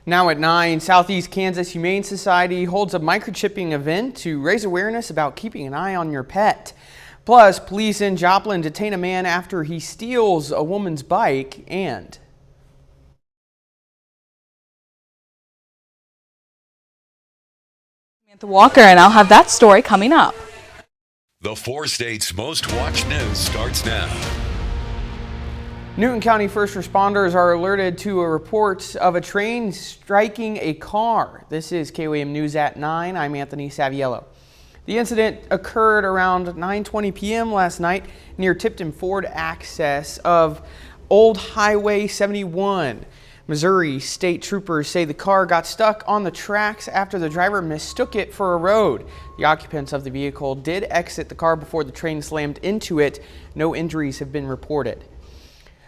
Now at 9, Southeast Kansas Humane Society holds a microchipping event to raise awareness about keeping an eye on your pet. Plus, police in Joplin detain a man after he steals a woman's bike and... Samantha Walker, and I'll have that story coming up. The 4 states' most watched news starts now. Newton County first responders are alerted to a report of a train striking a car. This is KOAM News at 9. I'm Anthony Saviello. The incident occurred around 9:20 p.m. last night near Tipton Ford access of Old Highway 71. Missouri state troopers say the car got stuck on the tracks after the driver mistook it for a road. The occupants of the vehicle did exit the car before the train slammed into it. No injuries have been reported.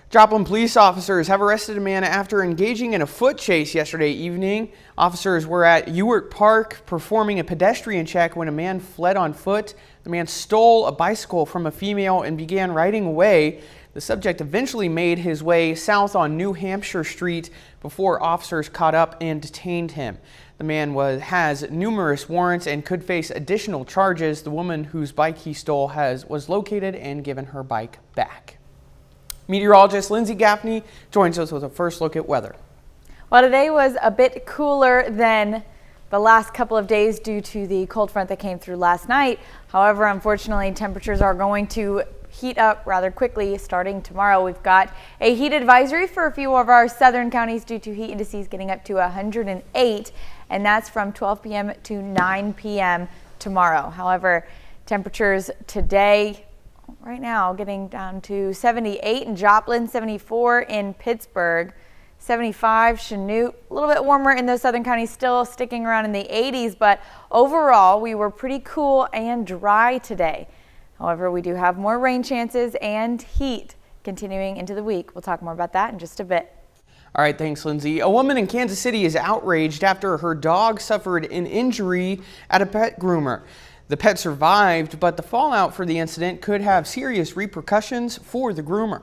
Joplin police officers have arrested a man after engaging in a foot chase yesterday evening. Officers were at Ewart Park performing a pedestrian check when a man fled on foot. The man stole a bicycle from a female and began riding away. The subject eventually made his way south on New Hampshire Street before officers caught up and detained him. The man has numerous warrants and could face additional charges. The woman whose bike he stole was located and given her bike back. Meteorologist Lindsay Gaffney joins us with a first look at weather. Well, today was a bit cooler than the last couple of days due to the cold front that came through last night. However, unfortunately, temperatures are going to heat up rather quickly starting tomorrow. We've got a heat advisory for a few of our southern counties due to heat indices getting up to 108, and that's from 12 p.m. to 9 p.m. tomorrow. However, temperatures today right now getting down to 78 in Joplin, 74 in Pittsburgh, 75 Chanute, a little bit warmer in those southern counties, still sticking around in the 80s, but overall we were pretty cool and dry today. However, we do have more rain chances and heat continuing into the week. We'll talk more about that in just a bit. All right, thanks, Lindsay. A woman in Kansas City is outraged after her dog suffered an injury at a pet groomer. The pet survived, but the fallout for the incident could have serious repercussions for the groomer.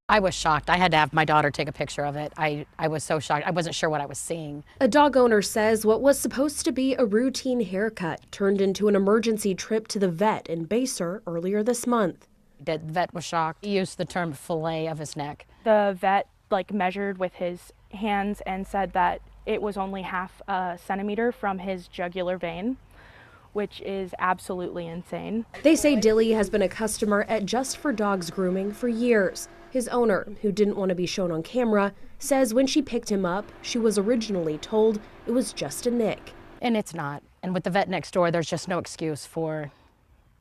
I was shocked. I had to have my daughter take a picture of it. I was so shocked. I wasn't sure what I was seeing. A dog owner says what was supposed to be a routine haircut turned into an emergency trip to the vet in Basur earlier this month. The vet was shocked. He used the term fillet of his neck. The vet measured with his hands and said that it was only half a centimeter from his jugular vein, which is absolutely insane. They say Dilly has been a customer at Just for Dogs Grooming for years. His owner, who didn't want to be shown on camera, says when she picked him up, she was originally told it was just a nick. And it's not. And with the vet next door, there's just no excuse for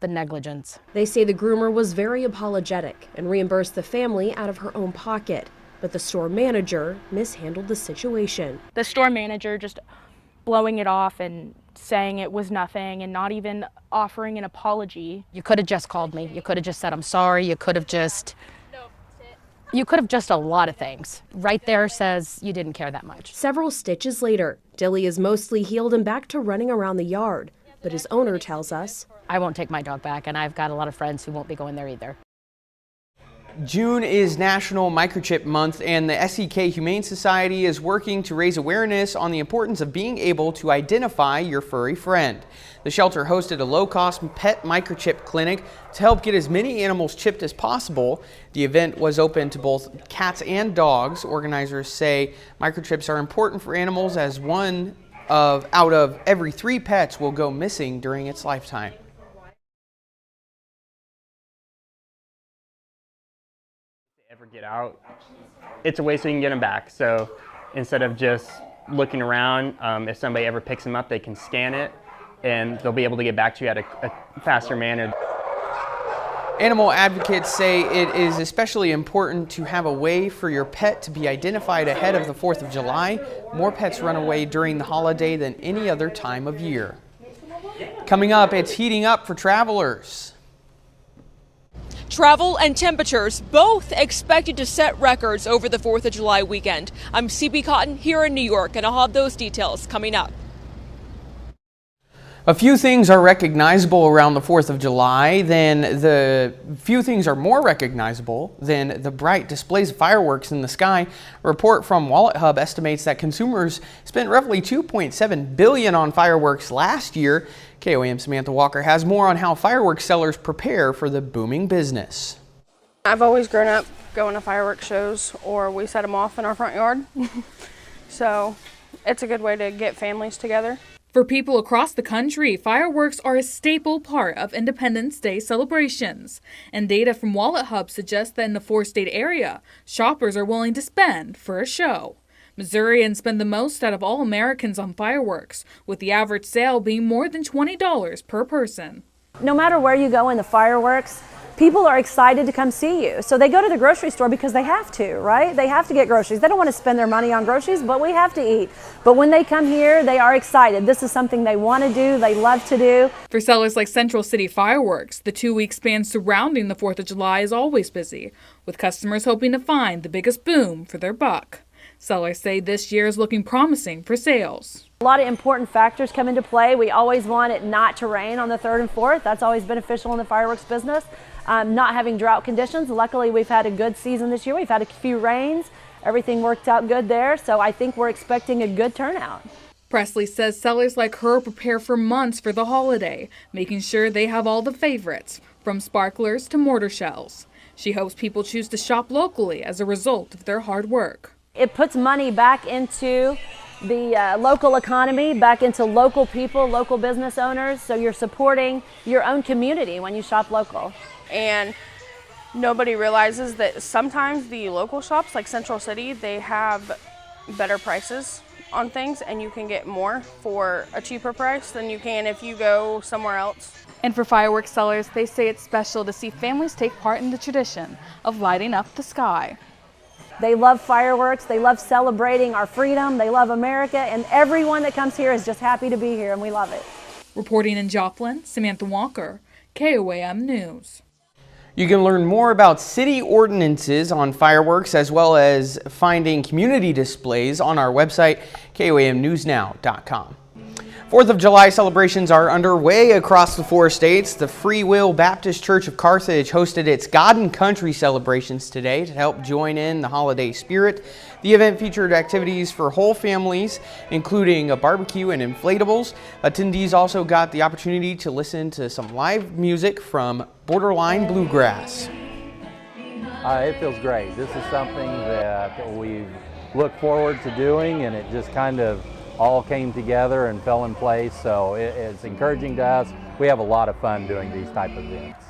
the negligence. They say the groomer was very apologetic and reimbursed the family out of her own pocket, but the store manager mishandled the situation. The store manager just blowing it off and saying it was nothing and not even offering an apology. You could have just called me. You could have just said, I'm sorry. You could have just a lot of things. Right there says you didn't care that much. Several stitches later, Dilly is mostly healed and back to running around the yard. But his owner tells us, I won't take my dog back, and I've got a lot of friends who won't be going there either. June is National Microchip Month, and the SEK Humane Society is working to raise awareness on the importance of being able to identify your furry friend. The shelter hosted a low-cost pet microchip clinic to help get as many animals chipped as possible. The event was open to both cats and dogs. Organizers say microchips are important for animals as one out of every 3 pets will go missing during its lifetime. Ever get out, it's a way so you can get them back. So instead of just looking around, if somebody ever picks them up, they can scan it and they'll be able to get back to you at a faster manner. Animal advocates say it is especially important to have a way for your pet to be identified ahead of the 4th of July. More pets run away during the holiday than any other time of year. Coming up, it's heating up for travelers. Travel and temperatures both expected to set records over the 4th of July weekend. I'm CB Cotton here in New York, and I'll have those details coming up. A few things are recognizable around the 4th of July, few things are more recognizable than the bright displays of fireworks in the sky. A report from Wallet Hub estimates that consumers spent roughly $2.7 billion on fireworks last year. KOAM Samantha Walker has more on how fireworks sellers prepare for the booming business. I've always grown up going to fireworks shows, or we set them off in our front yard. So it's a good way to get families together. For people across the country, fireworks are a staple part of Independence Day celebrations. And data from Wallet Hub suggests that in the four-state area, shoppers are willing to spend for a show. Missourians spend the most out of all Americans on fireworks, with the average sale being more than $20 per person. No matter where you go in the fireworks, people are excited to come see you. So they go to the grocery store because they have to, right? They have to get groceries. They don't want to spend their money on groceries, but we have to eat. But when they come here, they are excited. This is something they want to do, they love to do. For sellers like Central City Fireworks, the 2-week span surrounding the 4th of July is always busy, with customers hoping to find the biggest boom for their buck. Sellers say this year is looking promising for sales. A lot of important factors come into play. We always want it not to rain on the 3rd and 4th. That's always beneficial in the fireworks business. Not having drought conditions. Luckily, we've had a good season this year. We've had a few rains. Everything worked out good there. So I think we're expecting a good turnout. Presley says sellers like her prepare for months for the holiday, making sure they have all the favorites, from sparklers to mortar shells. She hopes people choose to shop locally as a result of their hard work. It puts money back into the local economy, back into local people, local business owners. So you're supporting your own community when you shop local. And nobody realizes that sometimes the local shops like Central City, they have better prices on things, and you can get more for a cheaper price than you can if you go somewhere else. And for fireworks sellers, they say it's special to see families take part in the tradition of lighting up the sky. They love fireworks, they love celebrating our freedom, they love America, and everyone that comes here is just happy to be here, and we love it. Reporting in Joplin, Samantha Walker, KOAM News. You can learn more about city ordinances on fireworks as well as finding community displays on our website, KOAMnewsnow.com. 4th of July celebrations are underway across the 4 states. The Free Will Baptist Church of Carthage hosted its God and Country celebrations today to help join in the holiday spirit. The event featured activities for whole families, including a barbecue and inflatables. Attendees also got the opportunity to listen to some live music from Borderline Bluegrass. It feels great. This is something that we look forward to doing, and it just kind of all came together and fell in place, so it's encouraging to us. We have a lot of fun doing these type of events.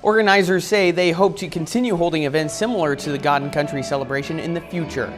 Organizers say they hope to continue holding events similar to the God and Country celebration in the future.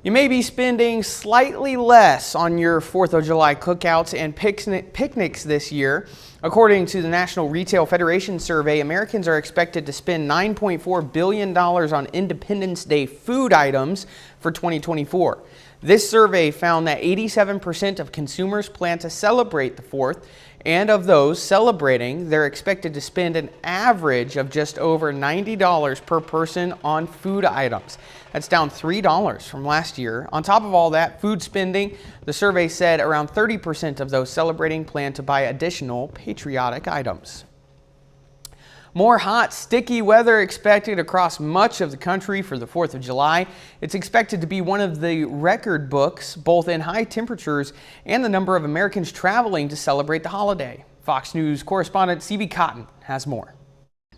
You may be spending slightly less on your 4th of July cookouts and picnics this year. According to the National Retail Federation survey, Americans are expected to spend $9.4 billion on Independence Day food items for 2024. This survey found that 87% of consumers plan to celebrate the 4th, and of those celebrating, they're expected to spend an average of just over $90 per person on food items. That's down $3 from last year. On top of all that food spending, the survey said around 30% of those celebrating plan to buy additional patriotic items. More hot, sticky weather expected across much of the country for the 4th of July. It's expected to be one of the record books, both in high temperatures and the number of Americans traveling to celebrate the holiday. Fox News correspondent CB Cotton has more.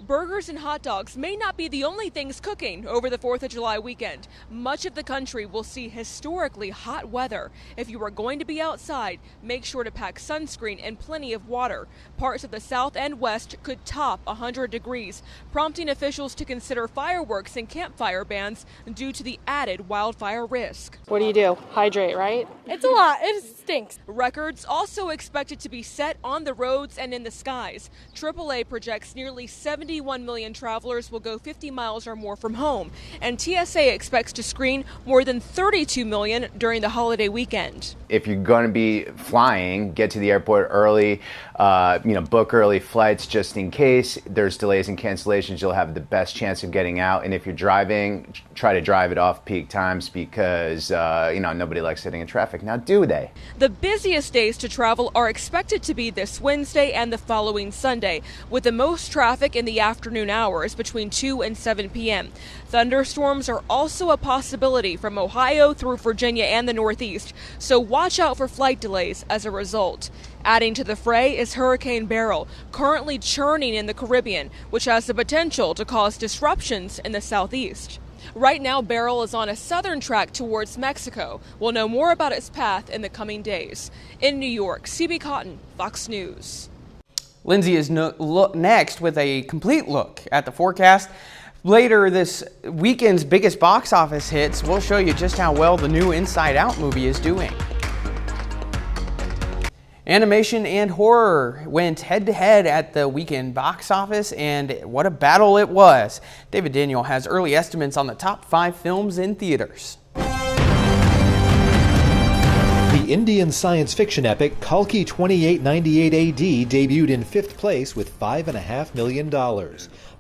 Burgers and hot dogs may not be the only things cooking over the 4th of July weekend. Much of the country will see historically hot weather. If you are going to be outside, make sure to pack sunscreen and plenty of water. Parts of the south and west could top 100 degrees, prompting officials to consider fireworks and campfire bans due to the added wildfire risk. What do? Hydrate, right? It's a lot. It stinks. Records also expected to be set on the roads and in the skies. AAA projects nearly 71 million travelers will go 50 miles or more from home, and TSA expects to screen more than 32 million during the holiday weekend. If you're going to be flying, get to the airport early, book early flights just in case there's delays and cancellations. You'll have the best chance of getting out. And if you're driving, try to drive it off peak times because nobody likes sitting in traffic. Now, do they? The busiest days to travel are expected to be this Wednesday and the following Sunday, with the most traffic in the afternoon hours between 2 and 7 p.m. Thunderstorms are also a possibility from Ohio through Virginia and the Northeast, so watch out for flight delays as a result. Adding to the fray is Hurricane Beryl, currently churning in the Caribbean, which has the potential to cause disruptions in the southeast. Right now, Beryl is on a southern track towards Mexico. We'll know more about its path in the coming days. In New York, CB Cotton, Fox News. Lindsay is next with a complete look at the forecast. Later this weekend's biggest box office hits, we'll show you just how well the new Inside Out movie is doing. Animation and horror went head-to-head at the weekend box office, and what a battle it was. David Daniel has early estimates on the top 5 films in theaters. The Indian science fiction epic Kalki 2898 AD debuted in 5th place with $5.5 million.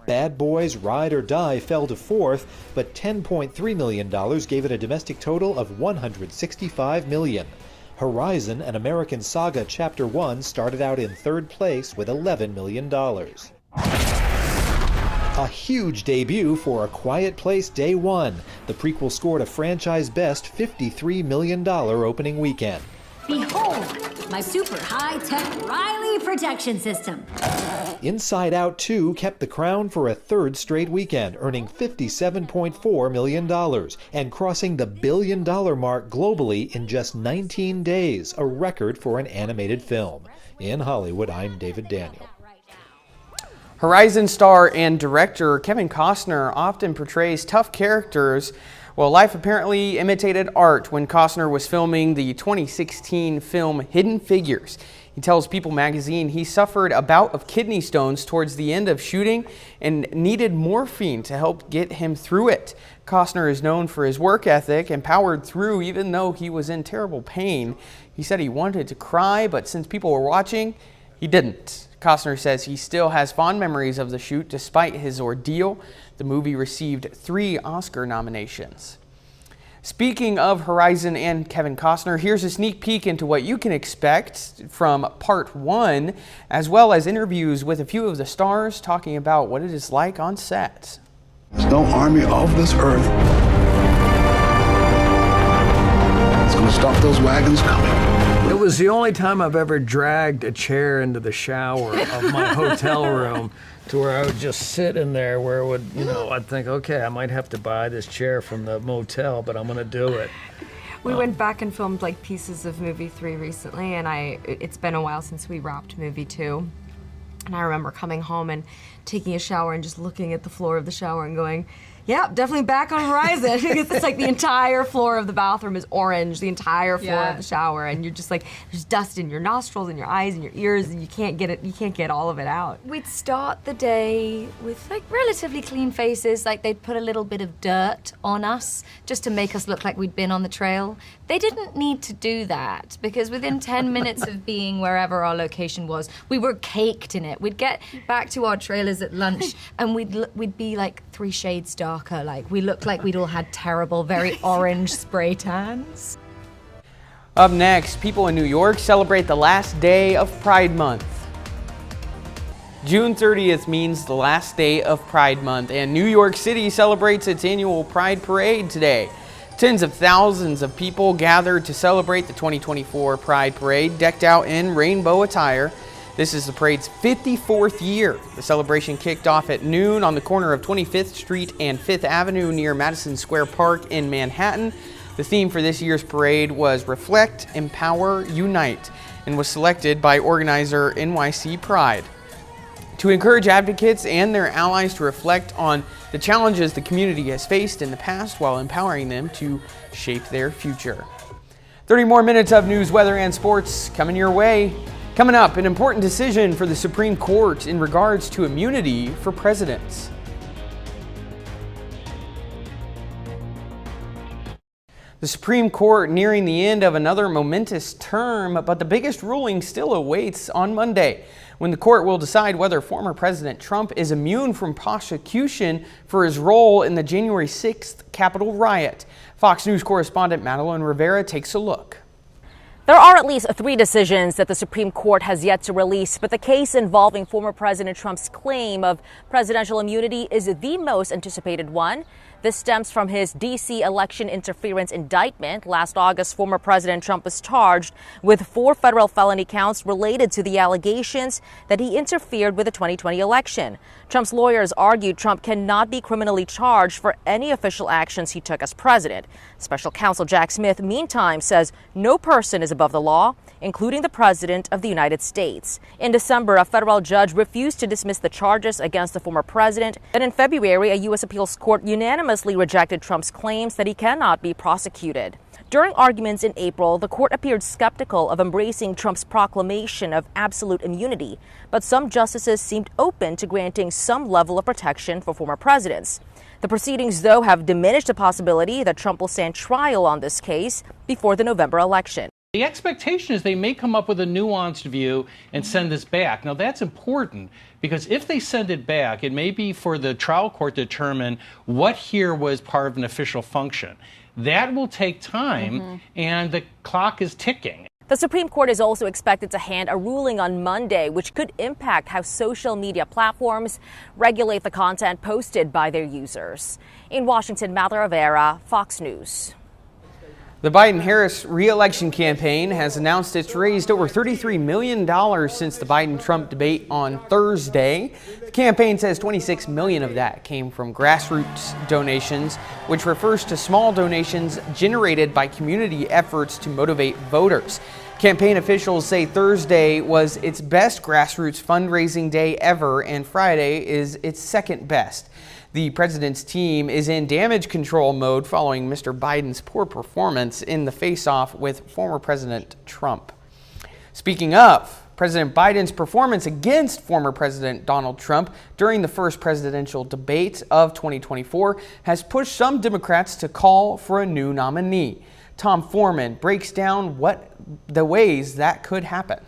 Bad Boys Ride or Die fell to 4th, but $10.3 million gave it a domestic total of $165 million. Horizon, an American Saga Chapter 1 started out in 3rd place with $11 million. A huge debut for A Quiet Place Day 1. The prequel scored a franchise best $53 million opening weekend. Behold, my super high-tech Riley protection system. Inside Out 2 kept the crown for a 3rd straight weekend, earning $57.4 million and crossing the $1 billion mark globally in just 19 days, a record for an animated film. In Hollywood, I'm David Daniel. Horizon star and director Kevin Costner often portrays tough characters. Well, life apparently imitated art when Costner was filming the 2016 film Hidden Figures. He tells People magazine he suffered a bout of kidney stones towards the end of shooting and needed morphine to help get him through it. Costner is known for his work ethic and powered through even though he was in terrible pain. He said he wanted to cry, but since people were watching, he didn't. Costner says he still has fond memories of the shoot despite his ordeal. The movie received 3 Oscar nominations. Speaking of Horizon and Kevin Costner, here's a sneak peek into what you can expect from part 1, as well as interviews with a few of the stars talking about what it is like on set. There's no army of this earth that's going to stop those wagons coming. It was the only time I've ever dragged a chair into the shower of my hotel room to where I would just sit in there where it would, I'd think, okay, I might have to buy this chair from the motel, but I'm going to do it. We went back and filmed like pieces of movie 3 recently, and it's been a while since we wrapped movie 2. And I remember coming home and taking a shower and just looking at the floor of the shower and going, yeah, definitely back on Horizon. Because it's like the entire floor of the bathroom is orange, the entire floor of the shower, and you're just like, there's dust in your nostrils and your eyes and your ears, and you can't get all of it out. We'd start the day with like relatively clean faces, like they'd put a little bit of dirt on us just to make us look like we'd been on the trail. They didn't need to do that because within 10 minutes of being wherever our location was, we were caked in it. We'd get back to our trailers at lunch and we'd be like 3 shades darker. Like we looked like we'd all had terrible, very orange spray tans. Up next, people in New York celebrate the last day of Pride Month. June 30th means the last day of Pride Month, and New York City celebrates its annual Pride Parade today. Tens of thousands of people gathered to celebrate the 2024 Pride Parade, decked out in rainbow attire. This is the parade's 54th year. The celebration kicked off at noon on the corner of 25th Street and 5th Avenue near Madison Square Park in Manhattan. The theme for this year's parade was Reflect, Empower, Unite, and was selected by organizer NYC Pride. To encourage advocates and their allies to reflect on the challenges the community has faced in the past while empowering them to shape their future. 30 more minutes of news, weather, and sports coming your way. Coming up, an important decision for the Supreme Court in regards to immunity for presidents. The Supreme Court nearing the end of another momentous term, but the biggest ruling still awaits on Monday, when the court will decide whether former President Trump is immune from prosecution for his role in the January 6th Capitol riot. Fox News correspondent Madeline Rivera takes a look. There are at least 3 decisions that the Supreme Court has yet to release, but the case involving former President Trump's claim of presidential immunity is the most anticipated one. This stems from his D.C. election interference indictment. Last August, former President Trump was charged with 4 federal felony counts related to the allegations that he interfered with the 2020 election. Trump's lawyers argued Trump cannot be criminally charged for any official actions he took as president. Special counsel Jack Smith, meantime, says no person is above the law, including the President of the United States. In December, a federal judge refused to dismiss the charges against the former president. And in February, a U.S. appeals court unanimously rejected Trump's claims that he cannot be prosecuted. During arguments in April, the court appeared skeptical of embracing Trump's proclamation of absolute immunity, but some justices seemed open to granting some level of protection for former presidents. The proceedings, though, have diminished the possibility that Trump will stand trial on this case before the November election. The expectation is they may come up with a nuanced view and send this back. Now, that's important because if they send it back, it may be for the trial court to determine what here was part of an official function. That will take time, and the clock is ticking. The Supreme Court is also expected to hand a ruling on Monday, which could impact how social media platforms regulate the content posted by their users. In Washington, Mather Rivera, Fox News. The Biden-Harris re-election campaign has announced it's raised over $33 million since the Biden-Trump debate on Thursday. The campaign says $26 million of that came from grassroots donations, which refers to small donations generated by community efforts to motivate voters. Campaign officials say Thursday was its best grassroots fundraising day ever, and Friday is its second best. The president's team is in damage control mode following Mr. Biden's poor performance in the face-off with former President Trump. Speaking of President Biden's performance against former President Donald Trump during the first presidential debate of 2024 has pushed some Democrats to call for a new nominee. Tom Foreman breaks down the ways that could happen.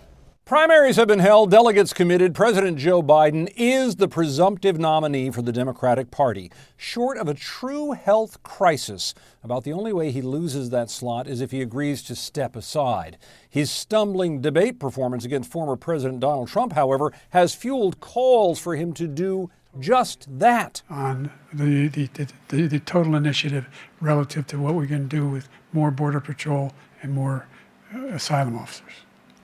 Primaries have been held. Delegates committed. President Joe Biden is the presumptive nominee for the Democratic Party. Short of a true health crisis, about the only way he loses that slot is if he agrees to step aside. His stumbling debate performance against former President Donald Trump, however, has fueled calls for him to do just that. On the total initiative relative to what we can do with more Border Patrol and more asylum officers.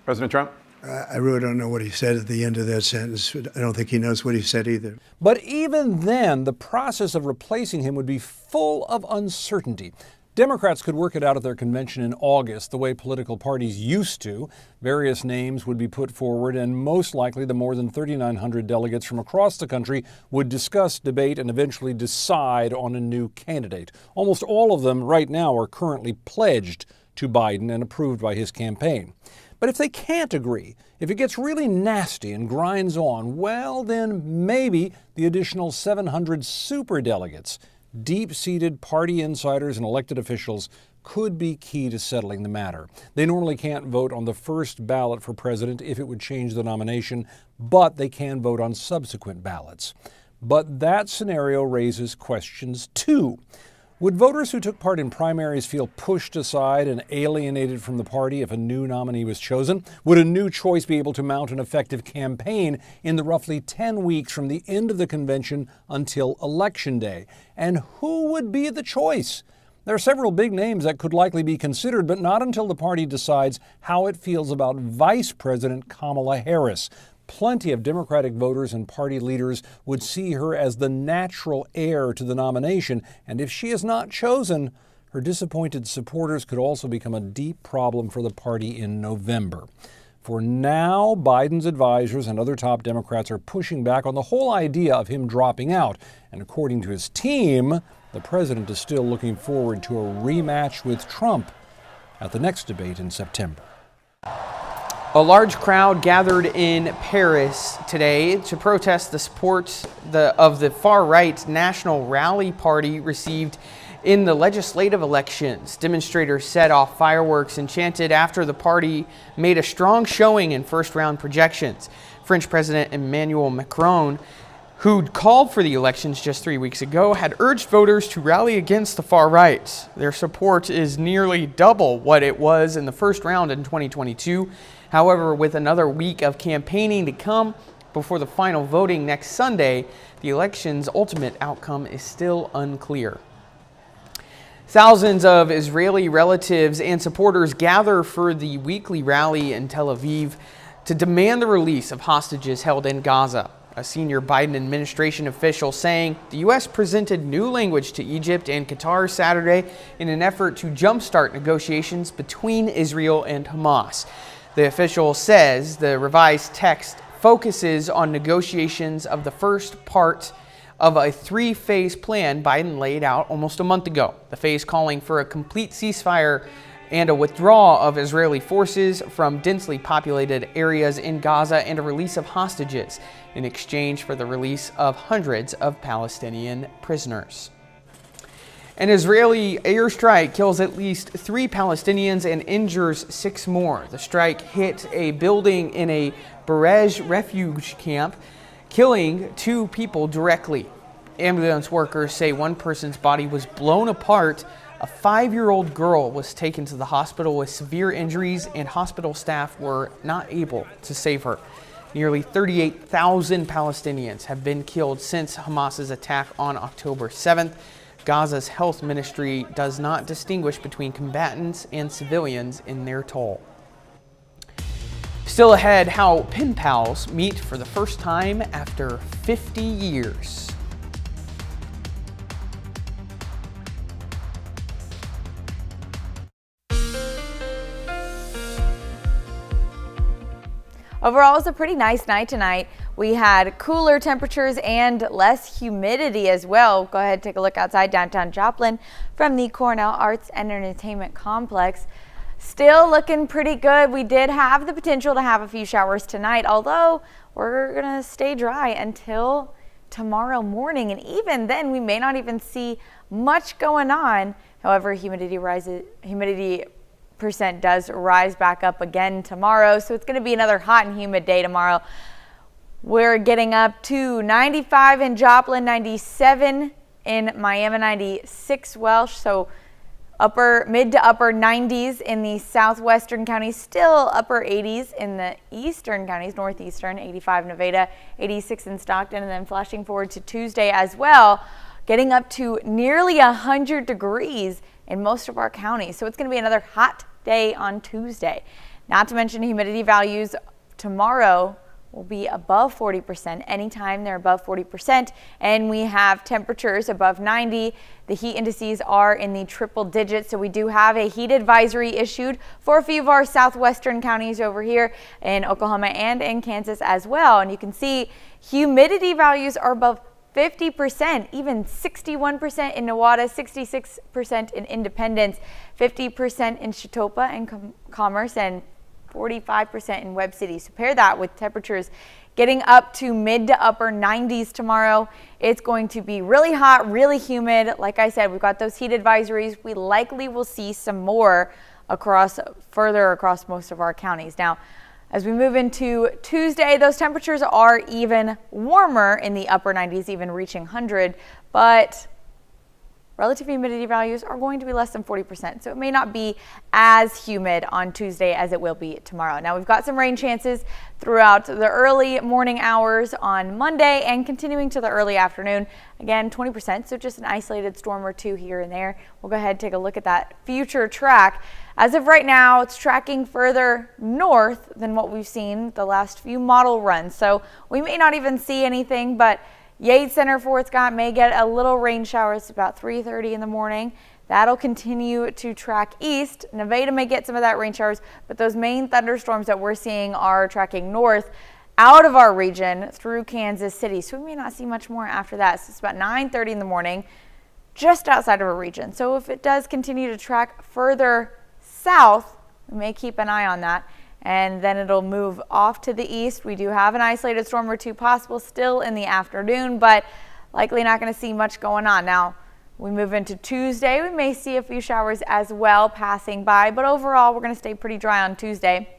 President Trump? I really don't know what he said at the end of that sentence. I don't think he knows what he said either. But even then, the process of replacing him would be full of uncertainty. Democrats could work it out at their convention in August, the way political parties used to. Various names would be put forward, and most likely the more than 3,900 delegates from across the country would discuss, debate, and eventually decide on a new candidate. Almost all of them right now are currently pledged to Biden and approved by his campaign. But if they can't agree, if it gets really nasty and grinds on, well, then maybe the additional 700 superdelegates, deep-seated party insiders and elected officials, could be key to settling the matter. They normally can't vote on the first ballot for president if it would change the nomination, but they can vote on subsequent ballots. But that scenario raises questions too. Would voters who took part in primaries feel pushed aside and alienated from the party if a new nominee was chosen? Would a new choice be able to mount an effective campaign in the roughly 10 weeks from the end of the convention until Election Day? And who would be the choice? There are several big names that could likely be considered, but not until the party decides how it feels about Vice President Kamala Harris. Plenty of Democratic voters and party leaders would see her as the natural heir to the nomination, and if she is not chosen, her disappointed supporters could also become a deep problem for the party in November. For now, Biden's advisors and other top Democrats are pushing back on the whole idea of him dropping out, and according to his team, the president is still looking forward to a rematch with Trump at the next debate in September. A large crowd gathered in Paris today to protest the support of the far-right National Rally Party received in the legislative elections. Demonstrators set off fireworks and chanted after the party made a strong showing in first-round projections. French President Emmanuel Macron, who'd called for the elections just 3 weeks ago, had urged voters to rally against the far right. Their support is nearly double what it was in the first round in 2022. However, with another week of campaigning to come before the final voting next Sunday, the election's ultimate outcome is still unclear. Thousands of Israeli relatives and supporters gather for the weekly rally in Tel Aviv to demand the release of hostages held in Gaza. A senior Biden administration official saying the U.S. presented new language to Egypt and Qatar Saturday in an effort to jumpstart negotiations between Israel and Hamas. The official says the revised text focuses on negotiations of the first part of a three-phase plan Biden laid out almost a month ago. The phase calling for a complete ceasefire and a withdrawal of Israeli forces from densely populated areas in Gaza and a release of hostages in exchange for the release of hundreds of Palestinian prisoners. An Israeli airstrike kills at least 3 Palestinians and injures 6 more. The strike hit a building in a Barej refuge camp, killing 2 people directly. Ambulance workers say one person's body was blown apart. A 5-year-old girl was taken to the hospital with severe injuries, and hospital staff were not able to save her. Nearly 38,000 Palestinians have been killed since Hamas's attack on October 7th. Gaza's health ministry does not distinguish between combatants and civilians in their toll. Still ahead, how pen pals meet for the first time after 50 years. Overall, it was a pretty nice night tonight. We had cooler temperatures and less humidity as well. Go ahead and take a look outside downtown Joplin from the Cornell Arts and Entertainment Complex. Still looking pretty good. We did have the potential to have a few showers tonight, although we're going to stay dry until tomorrow morning. And even then, we may not even see much going on. However, humidity percent does rise back up again tomorrow, so it's going to be another hot and humid day tomorrow. We're getting up to 95 in Joplin, 97 in Miami, 96 Welsh, so mid to upper 90s in the southwestern counties, still upper 80s in the eastern counties, northeastern, 85 Nevada, 86 in Stockton, and then flashing forward to Tuesday as well, getting up to nearly 100 degrees in most of our counties. So it's going to be another hot day on Tuesday. Not to mention humidity values tomorrow will be above 40%. Anytime they're above 40%, and we have temperatures above 90. The heat indices are in the triple digits, so we do have a heat advisory issued for a few of our southwestern counties over here in Oklahoma and in Kansas as well. And you can see humidity values are above 50%, even 61% in Nevada, 66% in Independence, 50% in Chautauqua and Commerce, and 45% in Webb City. So pair that with temperatures getting up to mid to upper 90s tomorrow. It's going to be really hot, really humid. Like I said, we've got those heat advisories. We likely will see some more further across most of our counties. Now, as we move into Tuesday, those temperatures are even warmer in the upper 90s, even reaching 100, but relative humidity values are going to be less than 40%, so it may not be as humid on Tuesday as it will be tomorrow. Now, we've got some rain chances throughout the early morning hours on Monday and continuing to the early afternoon. Again, 20%, so just an isolated storm or two here and there. We'll go ahead and take a look at that future track. As of right now, it's tracking further north than what we've seen the last few model runs, so we may not even see anything, but Yates Center, Fort Scott may get a little rain showers about 3:30 in the morning. That'll continue to track east. Nevada may get some of that rain showers, but those main thunderstorms that we're seeing are tracking north out of our region through Kansas City. So we may not see much more after that. So it's about 9:30 in the morning, just outside of our region. So if it does continue to track further south, we may keep an eye on that. And then it'll move off to the east. We do have an isolated storm or two possible still in the afternoon, but likely not going to see much going on. Now, we move into Tuesday. We may see a few showers as well passing by, but overall, we're going to stay pretty dry on Tuesday.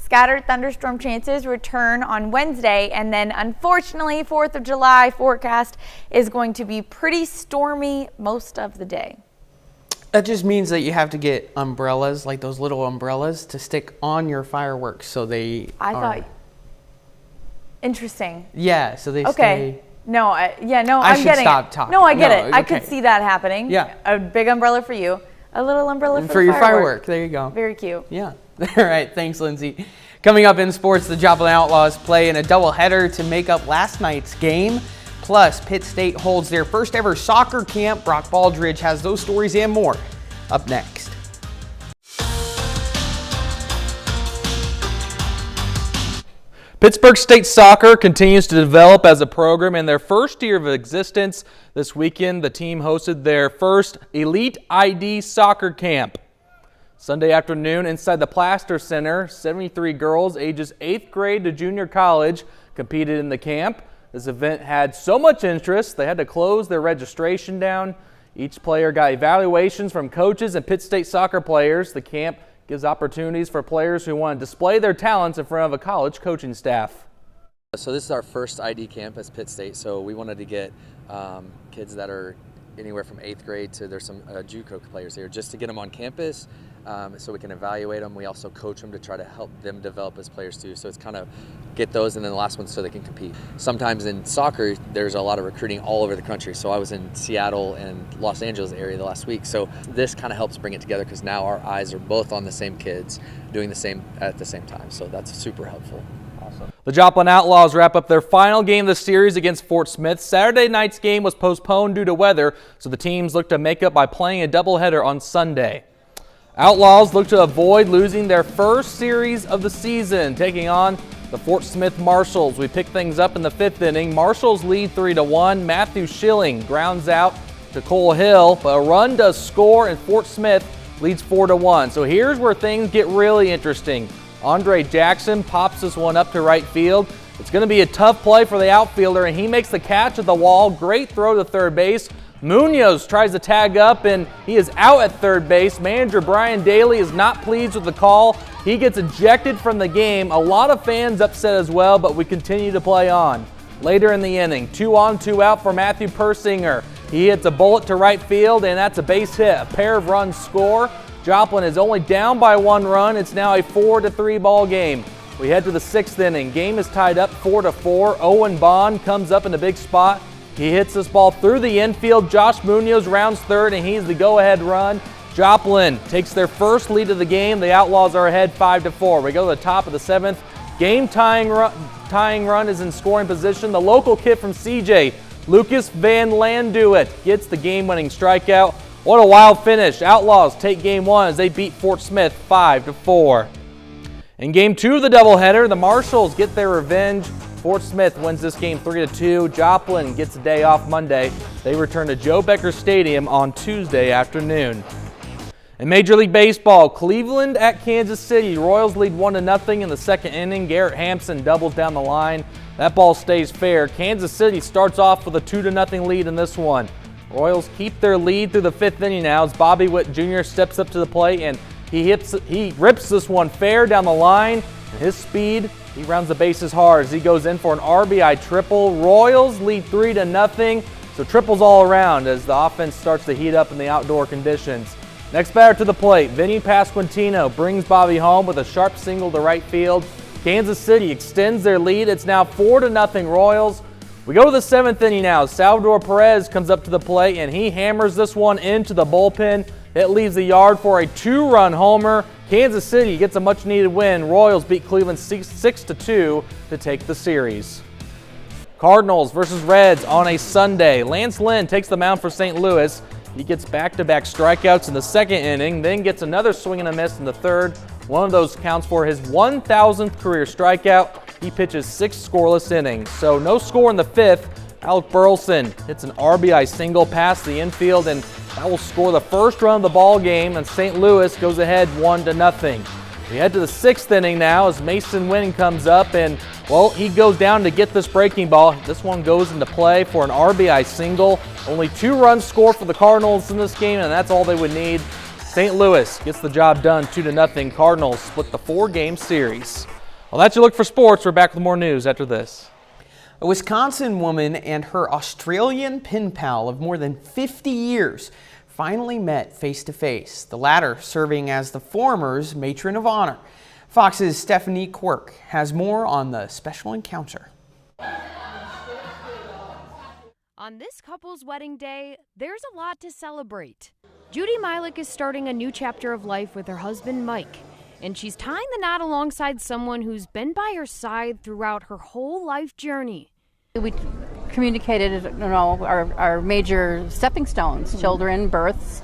Scattered thunderstorm chances return on Wednesday, and then unfortunately 4th of July forecast is going to be pretty stormy most of the day. That just means that you have to get umbrellas, like those little umbrellas, to stick on your fireworks so they Interesting. Yeah, so they okay. stay. No, no, I I'm should getting stop it. talking. No, I get No, it. I okay. could see that happening. Yeah. A big umbrella for you. A little umbrella For your firework. There you go. Very cute. Yeah. All right. Thanks, Lindsay. Coming up in sports, the Joplin Outlaws play in a doubleheader to make up last night's game. Plus, Pitt State holds their first ever soccer camp. Brock Baldridge has those stories and more up next. Pittsburgh State Soccer continues to develop as a program in their first year of existence. This weekend, the team hosted their first Elite ID soccer camp. Sunday afternoon inside the Plaster Center, 73 girls ages 8th grade to junior college competed in the camp. This event had so much interest, they had to close their registration down. Each player got evaluations from coaches and Pitt State soccer players. The camp gives opportunities for players who want to display their talents in front of a college coaching staff. So this is our first ID camp as Pitt State, so we wanted to get kids that are anywhere from 8th grade to there's some JUCO players here just to get them on campus so we can evaluate them. We also coach them to try to help them develop as players too. So it's kind of get those and then the last one so they can compete. Sometimes in soccer, there's a lot of recruiting all over the country. So I was in Seattle and Los Angeles area the last week. So this kind of helps bring it together because now our eyes are both on the same kids doing the same at the same time. So that's super helpful. The Joplin Outlaws wrap up their final game of the series against Fort Smith. Saturday night's game was postponed due to weather, so the teams look to make up by playing a doubleheader on Sunday. Outlaws look to avoid losing their first series of the season, taking on the Fort Smith Marshals. We pick things up in the 5th inning. Marshals lead 3-1. Matthew Schilling grounds out to Cole Hill, but a run does score and Fort Smith leads 4-1. So here's where things get really interesting. Andre Jackson pops this one up to right field. It's going to be a tough play for the outfielder, and he makes the catch at the wall. Great throw to third base. Munoz tries to tag up, and he is out at third base. Manager Brian Daly is not pleased with the call. He gets ejected from the game. A lot of fans upset as well, but we continue to play on. Later in the inning, 2 on, 2 out for Matthew Persinger. He hits a bullet to right field, and that's a base hit. A pair of runs score. Joplin is only down by 1 run. It's now a 4-3 ball game. We head to the 6th inning. Game is tied up 4-4. Owen Bond comes up in the big spot. He hits this ball through the infield. Josh Munoz rounds third, and he's the go-ahead run. Joplin takes their first lead of the game. The Outlaws are ahead 5-4. We go to the top of the 7th. Game tying run is in scoring position. The local kid from CJ, Lucas Van Landuit, gets the game-winning strikeout. What a wild finish. Outlaws take game 1 as they beat Fort Smith 5-4. In game 2 of the doubleheader, the Marshals get their revenge. Fort Smith wins this game 3-2. Joplin gets a day off Monday. They return to Joe Becker Stadium on Tuesday afternoon. In Major League Baseball, Cleveland at Kansas City. Royals lead 1-0 in the 2nd inning. Garrett Hampson doubles down the line. That ball stays fair. Kansas City starts off with a 2-0 lead in this one. Royals keep their lead through the 5th inning now as Bobby Witt Jr. steps up to the plate and he rips this one fair down the line. And his speed, he rounds the bases hard as he goes in for an RBI triple. Royals lead 3-0, so triples all around as the offense starts to heat up in the outdoor conditions. Next batter to the plate, Vinny Pasquantino brings Bobby home with a sharp single to right field. Kansas City extends their lead. It's now 4-0 Royals. We go to the 7th inning now. Salvador Perez comes up to the plate and he hammers this one into the bullpen. It leaves the yard for a 2-run homer. Kansas City gets a much-needed win. Royals beat Cleveland 6-2 to take the series. Cardinals versus Reds on a Sunday. Lance Lynn takes the mound for St. Louis. He gets back-to-back strikeouts in the 2nd inning, then gets another swing and a miss in the 3rd. One of those counts for his 1,000th career strikeout. He pitches 6 scoreless innings. So no score in the 5th. Alec Burleson hits an RBI single past the infield, and that will score the first run of the ball game, and St. Louis goes ahead 1-0. We head to the 6th inning now as Mason Wynn comes up, and, well, he goes down to get this breaking ball. This one goes into play for an RBI single. Only 2 runs scored for the Cardinals in this game, and that's all they would need. St. Louis gets the job done 2-0. Cardinals split the 4-game series. Well, that's your look for sports. We're back with more news after this. A Wisconsin woman and her Australian pen pal of more than 50 years finally met face to face, the latter serving as the former's matron of honor. Fox's Stephanie Quirk has more on the special encounter. On this couple's wedding day, there's a lot to celebrate. Judy Milik is starting a new chapter of life with her husband, Mike, and she's tying the knot alongside someone who's been by her side throughout her whole life journey. We communicated, our major stepping stones, children, births,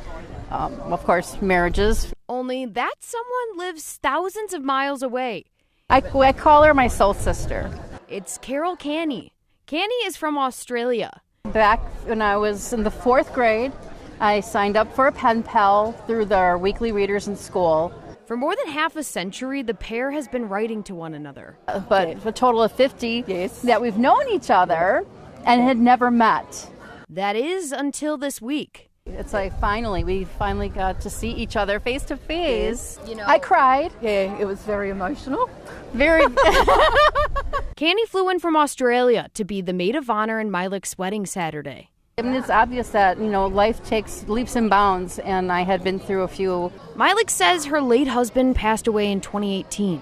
of course, marriages. Only that someone lives thousands of miles away. I call her my soul sister. It's Carol Canny. Canny is from Australia. Back when I was in the 4th grade, I signed up for a pen pal through their weekly readers in school. For more than half a century, the pair has been writing to one another. But a total of 50 that we've known each other and had never met. That is until this week. It's like we finally got to see each other face to face. You know, I cried. Yeah, it was very emotional. Very. Canny flew in from Australia to be the maid of honor in Milik's wedding Saturday. I mean, it's obvious that, life takes leaps and bounds, and I had been through a few. Milik says her late husband passed away in 2018.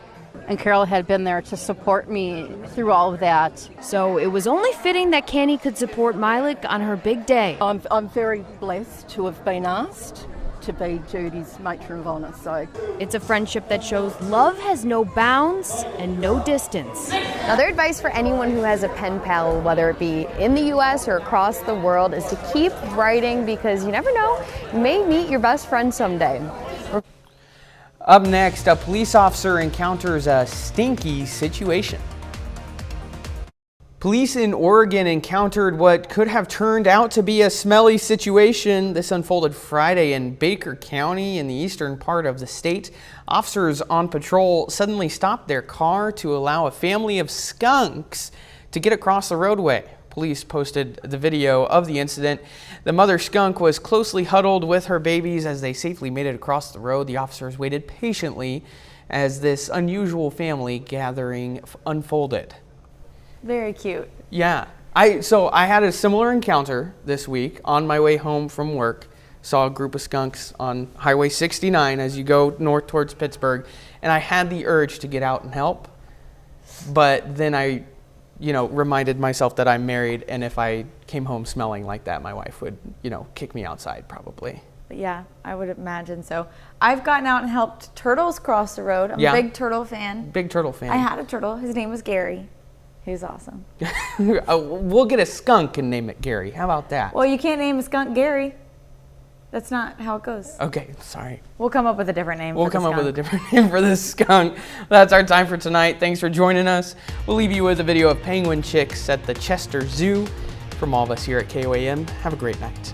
And Carol had been there to support me through all of that. So it was only fitting that Canny could support Milik on her big day. I'm very blessed to have been asked to be Judy's matron of honor. So it's a friendship that shows love has no bounds and no distance. Now, their advice for anyone who has a pen pal, whether it be in the U.S. or across the world, is to keep writing because you never know, you may meet your best friend someday. Up next, a police officer encounters a stinky situation. Police in Oregon encountered what could have turned out to be a smelly situation. This unfolded Friday in Baker County in the eastern part of the state. Officers on patrol suddenly stopped their car to allow a family of skunks to get across the roadway. Police posted the video of the incident. The mother skunk was closely huddled with her babies as they safely made it across the road. The officers waited patiently as this unusual family gathering unfolded. Very cute. Yeah. So I had a similar encounter this week on my way home from work. Saw a group of skunks on Highway 69 as you go north towards Pittsburgh, and I had the urge to get out and help, but then I reminded myself that I'm married, and if I came home smelling like that, my wife would, kick me outside probably. But yeah, I would imagine so. I've gotten out and helped turtles cross the road. I'm a big turtle fan. Big turtle fan. I had a turtle. His name was Gary. He was awesome. We'll get a skunk and name it Gary. How about that? Well, you can't name a skunk Gary. That's not how it goes. Okay, sorry. We'll come up with a different name. We'll come up with a different name for this skunk. That's our time for tonight. Thanks for joining us. We'll leave you with a video of penguin chicks at the Chester Zoo. From all of us here at KOAM, have a great night.